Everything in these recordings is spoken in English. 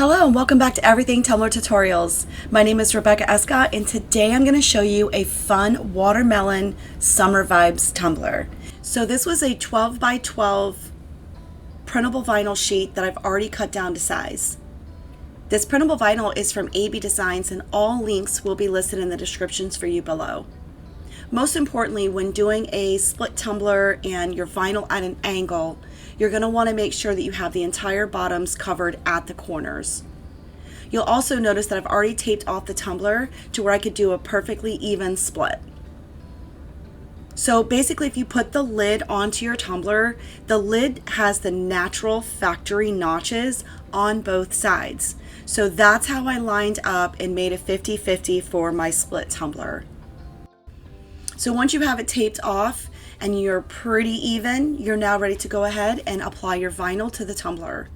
Hello and welcome back to Everything Tumbler Tutorials. My name is Rebecca Escott and today I'm going to show you a fun watermelon summer vibes tumbler. So this was a 12 by 12 printable vinyl sheet that I've already cut down to size. This printable vinyl is from AB Designs and all links will be listed in the descriptions for you below. Most importantly, when doing a split tumbler and your vinyl at an angle, you're going to want to make sure that you have the entire bottoms covered at the corners. You'll also notice that I've already taped off the tumbler to where I could do a perfectly even split. So basically, if you put the lid onto your tumbler, the lid has the natural factory notches on both sides. So that's how I lined up and made a 50-50 for my split tumbler. So once you have it taped off and you're pretty even, you're now ready to go ahead and apply your vinyl to the tumbler.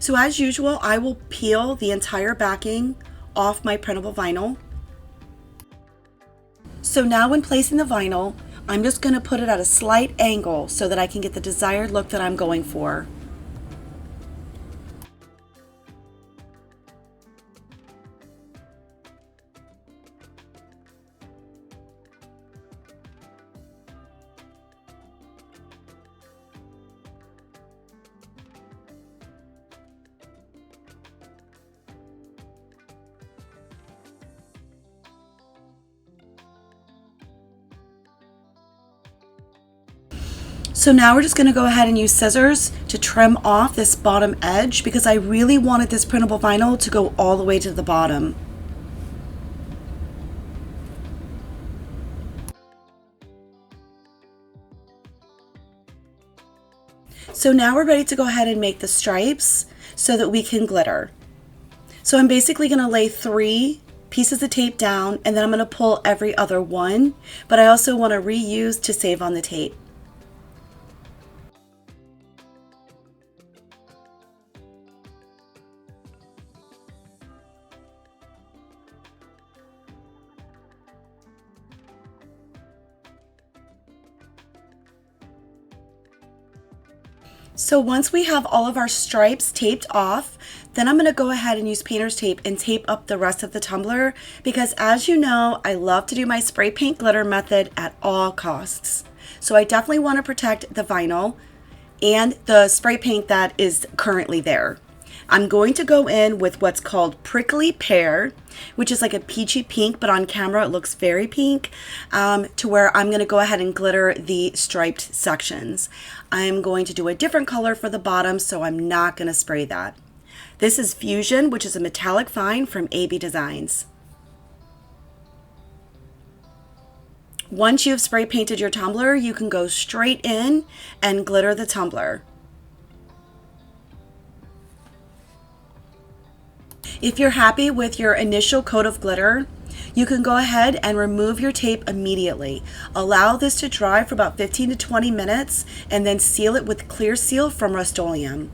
So as usual, I will peel the entire backing off my printable vinyl. So now when placing the vinyl, I'm just going to put it at a slight angle so that I can get the desired look that I'm going for. So now we're just going to go ahead and use scissors to trim off this bottom edge because I really wanted this printable vinyl to go all the way to the bottom. So now we're ready to go ahead and make the stripes so that we can glitter. So I'm basically going to lay 3 pieces of tape down and then I'm going to pull every other one, but I also want to reuse to save on the tape. So once we have all of our stripes taped off, then I'm going to go ahead and use painter's tape and tape up the rest of the tumbler because as you know, I love to do my spray paint glitter method at all costs. So I definitely want to protect the vinyl and the spray paint that is currently there. I'm going to go in with what's called Prickly Pear, which is like a peachy pink, but on camera it looks very pink, to where I'm going to go ahead and glitter the striped sections. I'm going to do a different color for the bottom, so I'm not going to spray that. This is Fusion, which is a metallic fine from AB Designs. Once you've spray painted your tumbler, you can go straight in and glitter the tumbler. If you're happy with your initial coat of glitter, you can go ahead and remove your tape immediately. Allow this to dry for about 15 to 20 minutes and then seal it with clear seal from Rustoleum.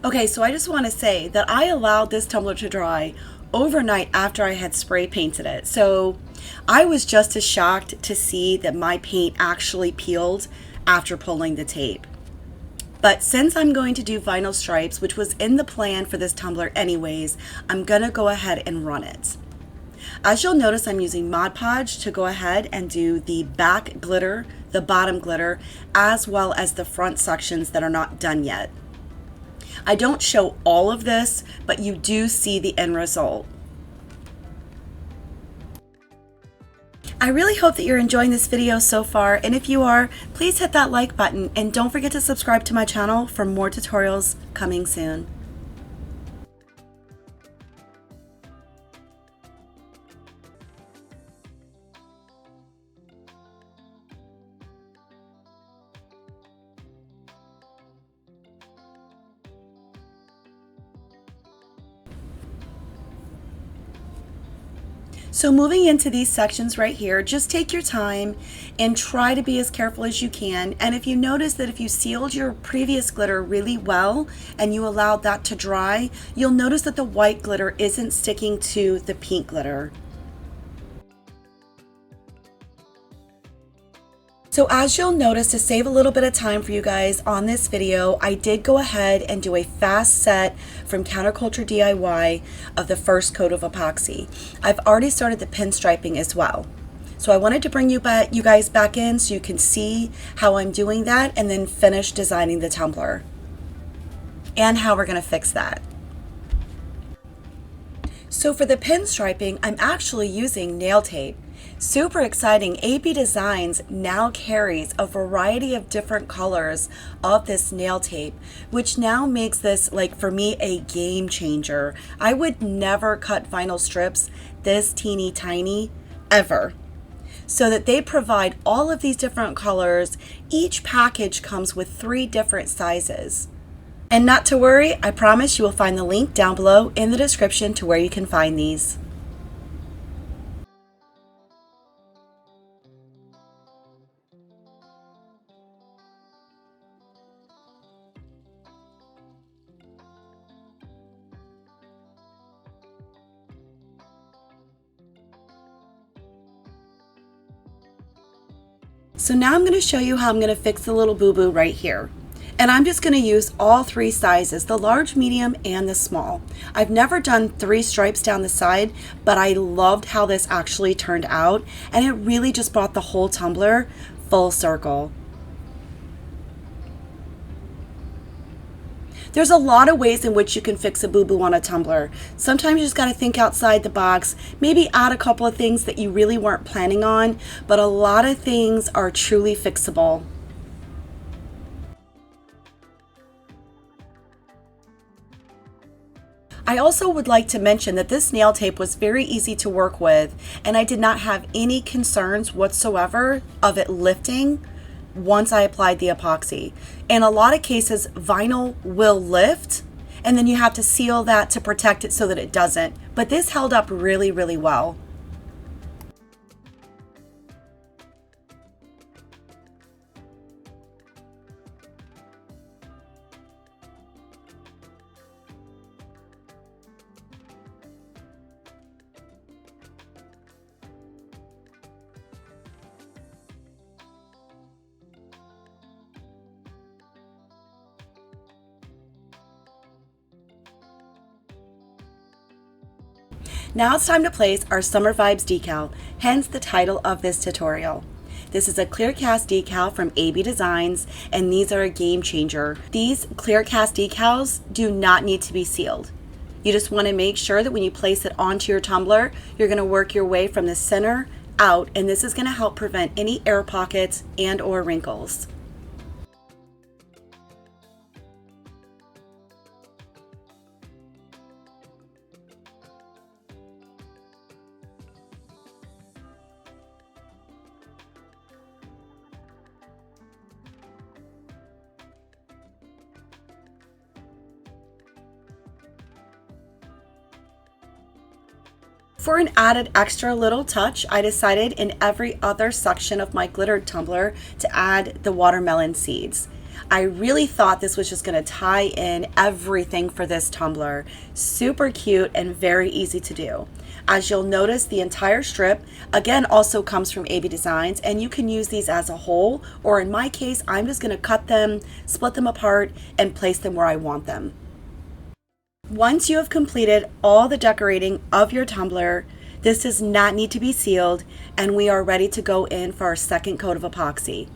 Okay, so I just want to say that I allowed this tumbler to dry overnight after I had spray painted it. So I was just as shocked to see that my paint actually peeled after pulling the tape. But since I'm going to do vinyl stripes, which was in the plan for this tumbler anyways, I'm going to go ahead and run it. As you'll notice, I'm using Mod Podge to go ahead and do the back glitter, the bottom glitter, as well as the front sections that are not done yet. I don't show all of this, but you do see the end result. I really hope that you're enjoying this video so far, and if you are, please hit that like button and don't forget to subscribe to my channel for more tutorials coming soon. So moving into these sections right here, just take your time and try to be as careful as you can. And if you notice that if you sealed your previous glitter really well and you allowed that to dry, you'll notice that the white glitter isn't sticking to the pink glitter. So as you'll notice, to save a little bit of time for you guys on this video, I did go ahead and do a fast set from Counterculture DIY of the first coat of epoxy. I've already started the pinstriping as well. So I wanted to bring you guys back in so you can see how I'm doing that and then finish designing the tumbler and how we're going to fix that. So for the pinstriping, I'm actually using nail tape. Super exciting, AB Designs now carries a variety of different colors of this nail tape, which now makes this, like, for me, a game changer. I would never cut vinyl strips this teeny tiny ever. So that they provide all of these different colors. Each package comes with 3 different sizes. And not to worry, I promise you will find the link down below in the description to where you can find these. So now I'm going to show you how I'm going to fix the little boo-boo right here. And I'm just going to use all 3 sizes, the large, medium, and the small. I've never done 3 stripes down the side, but I loved how this actually turned out, and it really just brought the whole tumbler full circle. There's a lot of ways in which you can fix a boo-boo on a tumbler. Sometimes you just got to think outside the box, maybe add a couple of things that you really weren't planning on, but a lot of things are truly fixable. I also would like to mention that this nail tape was very easy to work with, and I did not have any concerns whatsoever of it lifting once I applied the epoxy. In a lot of cases, vinyl will lift, and then you have to seal that to protect it so that it doesn't. But this held up really, really well. Now it's time to place our Summer Vibes decal, hence the title of this tutorial. This is a clear cast decal from AB Designs, and these are a game changer. These clear cast decals do not need to be sealed. You just want to make sure that when you place it onto your tumbler, you're going to work your way from the center out, and this is going to help prevent any air pockets and or wrinkles. For an added extra little touch, I decided in every other section of my glittered tumbler to add the watermelon seeds. I really thought this was just going to tie in everything for this tumbler. Super cute and very easy to do. As you'll notice, the entire strip again also comes from AB Designs, and you can use these as a whole, or in my case, I'm just going to cut them, split them apart, and place them where I want them. Once you have completed all the decorating of your tumbler, this does not need to be sealed, and we are ready to go in for our second coat of epoxy.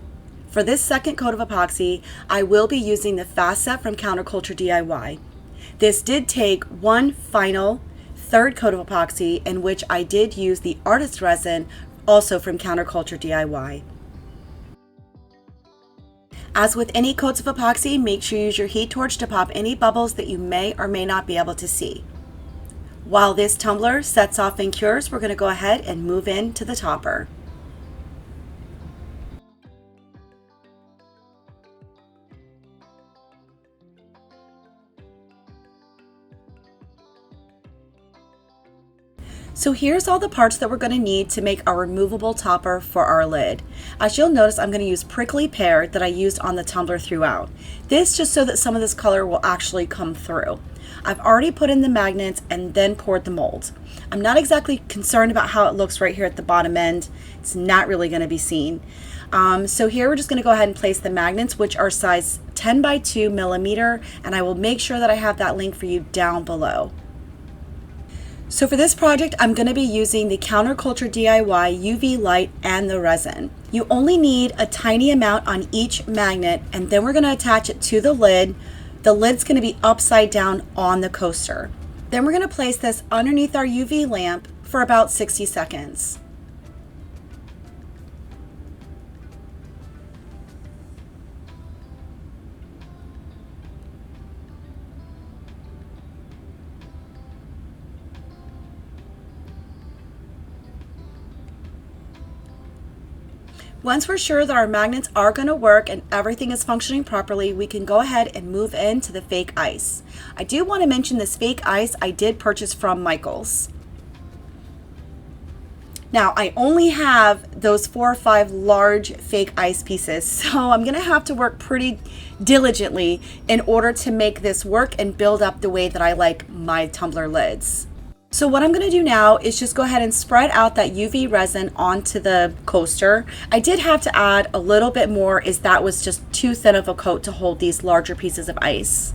For this second coat of epoxy, I will be using the fast set from Counterculture DIY. This did take one final 3rd coat of epoxy, in which I did use the artist resin, also from Counterculture DIY. As with any coats of epoxy, make sure you use your heat torch to pop any bubbles that you may or may not be able to see. While this tumbler sets off and cures, we're going to go ahead and move into the topper. So here's all the parts that we're going to need to make our removable topper for our lid. As you'll notice, I'm going to use prickly pear that I used on the tumbler throughout. This just so that some of this color will actually come through. I've already put in the magnets and then poured the molds. I'm not exactly concerned about how it looks right here at the bottom end. It's not really going to be seen. So here we're just going to go ahead and place the magnets, which are size 10 by 2 millimeter, and I will make sure that I have that link for you down below. So for this project, I'm going to be using the Counterculture DIY UV light and the resin. You only need a tiny amount on each magnet, and then we're going to attach it to the lid. The lid's going to be upside down on the coaster. Then we're going to place this underneath our UV lamp for about 60 seconds. Once we're sure that our magnets are going to work and everything is functioning properly, we can go ahead and move into the fake ice. I do want to mention this fake ice I did purchase from Michaels. Now, I only have those 4 or 5 large fake ice pieces, so I'm going to have to work pretty diligently in order to make this work and build up the way that I like my tumbler lids. So what I'm going to do now is just go ahead and spread out that UV resin onto the coaster. I did have to add a little bit more as that was just too thin of a coat to hold these larger pieces of ice.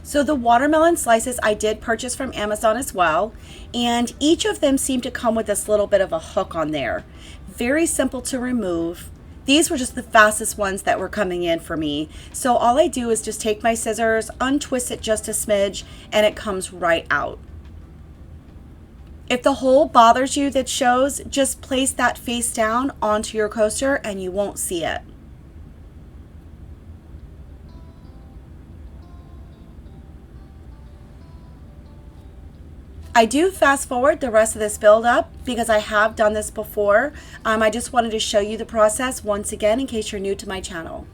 So the watermelon slices I did purchase from Amazon as well, and each of them seem to come with this little bit of a hook on there. Very simple to remove. These were just the fastest ones that were coming in for me. So all I do is just take my scissors, untwist it just a smidge, and it comes right out. If the hole bothers you that shows, just place that face down onto your coaster and you won't see it. I do fast forward the rest of this build up because I have done this before. I just wanted to show you the process once again in case you're new to my channel.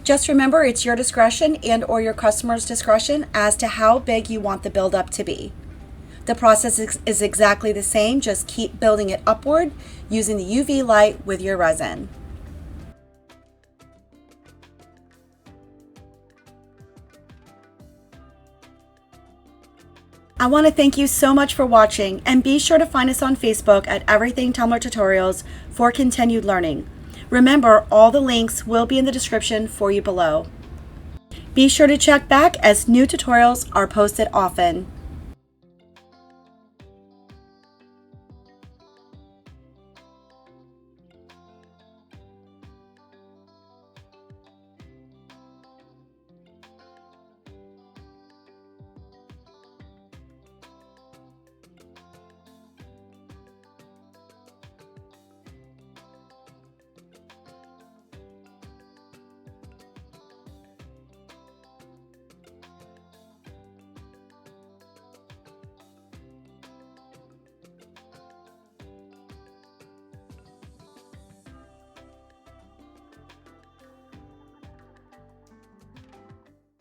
Just remember, it's your discretion and or your customer's discretion as to how big you want the build up to be. The process is exactly the same, just keep building it upward using the UV light with your resin. I want to thank you so much for watching, and be sure to find us on Facebook at Everything Tumbler Tutorials for continued learning. Remember, all the links will be in the description for you below. Be sure to check back as new tutorials are posted often.